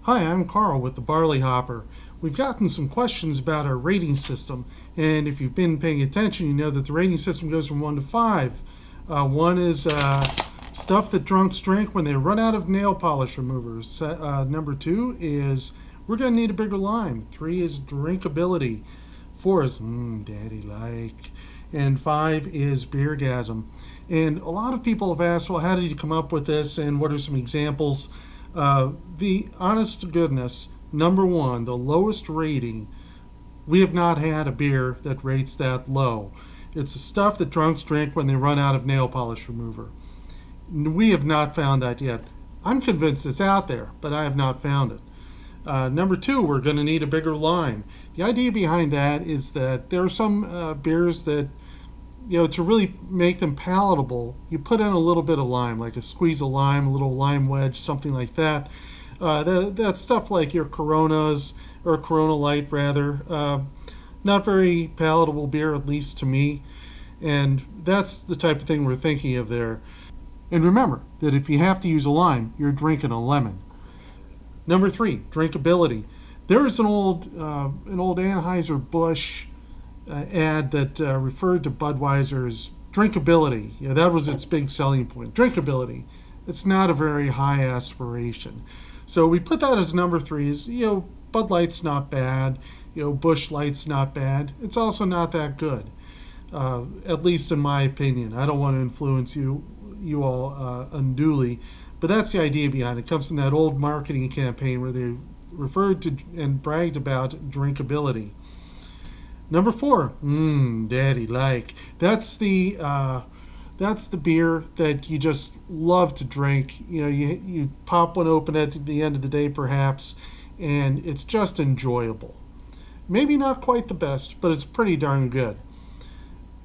Hi, I'm Carl with the Barley Hopper. We've gotten some questions about our rating system, and if you've been paying attention, you know that the rating system goes from 1 to 5. 1 is stuff that drunks drink when they run out of nail polish removers. Number 2 is we're going to need a bigger lime. 3 is drinkability. 4 is daddy like. And 5 is Beergasm. And a lot of people have asked, well, how did you come up with this, and what are some examples? The honest to goodness, number 1, the lowest rating, we have not had a beer that rates that low. It's the stuff that drunks drink when they run out of nail polish remover. We have not found that yet. I'm convinced it's out there, but I have not found it. Number 2, we're going to need a bigger lime. The idea behind that is that there are some beers that, to really make them palatable, you put in a little bit of lime, like a squeeze of lime, a little lime wedge, something like that. That's stuff like your Coronas, or Corona Light rather. Not very palatable beer, at least to me. And that's the type of thing we're thinking of there. And remember that if you have to use a lime, you're drinking a lemon. Number 3, drinkability. There is an old Anheuser-Busch ad that referred to Budweiser as drinkability. That was its big selling point. Drinkability. It's not a very high aspiration. So we put that as number 3. Is, Bud Light's not bad. Busch Light's not bad. It's also not that good, at least in my opinion. I don't want to influence you all unduly, but that's the idea behind it. It comes from that old marketing campaign where they referred to and bragged about drinkability. Number 4, daddy like. That's the beer that you just love to drink. You pop one open at the end of the day perhaps, and it's just enjoyable. Maybe not quite the best, but it's pretty darn good.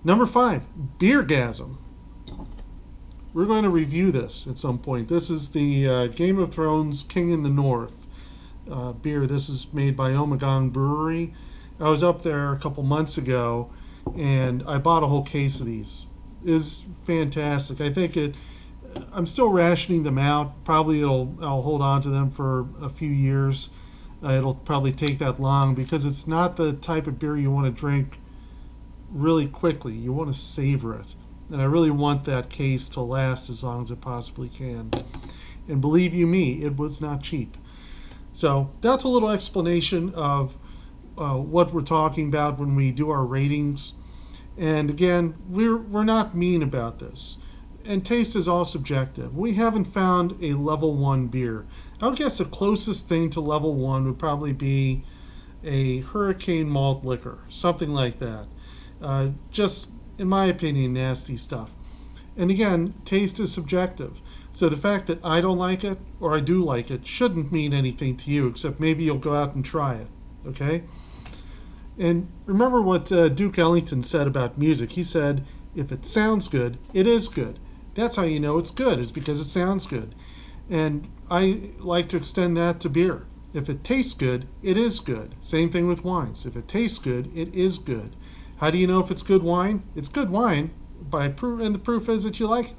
Number 5, Beergasm. We're going to review this at some point. This is the Game of Thrones King in the North beer. This is made by Ommegang Brewery. I was up there a couple months ago, and I bought a whole case of these. It's fantastic. I think I'm still rationing them out. Probably I'll hold on to them for a few years. It'll probably take that long because it's not the type of beer you want to drink really quickly. You want to savor it. And I really want that case to last as long as it possibly can. And believe you me, it was not cheap. So that's a little explanation of what we're talking about when we do our ratings. And again, we're not mean about this. And taste is all subjective. We haven't found a level 1 beer. I would guess the closest thing to level 1 would probably be a Hurricane malt liquor, something like that. Just, in my opinion, nasty stuff. And again, taste is subjective. So the fact that I don't like it, or I do like it, shouldn't mean anything to you, except maybe you'll go out and try it, okay? And remember what Duke Ellington said about music. He said, if it sounds good, it is good. That's how you know it's good, is because it sounds good. And I like to extend that to beer. If it tastes good, it is good. Same thing with wines. If it tastes good, it is good. How do you know if it's good wine? It's good wine, and the proof is that you like it.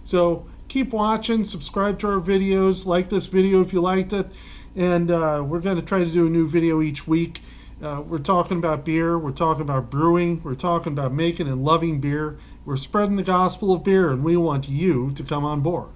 So keep watching, subscribe to our videos, like this video if you liked it, and we're going to try to do a new video each week. We're talking about beer, we're talking about brewing, we're talking about making and loving beer. We're spreading the gospel of beer, and we want you to come on board.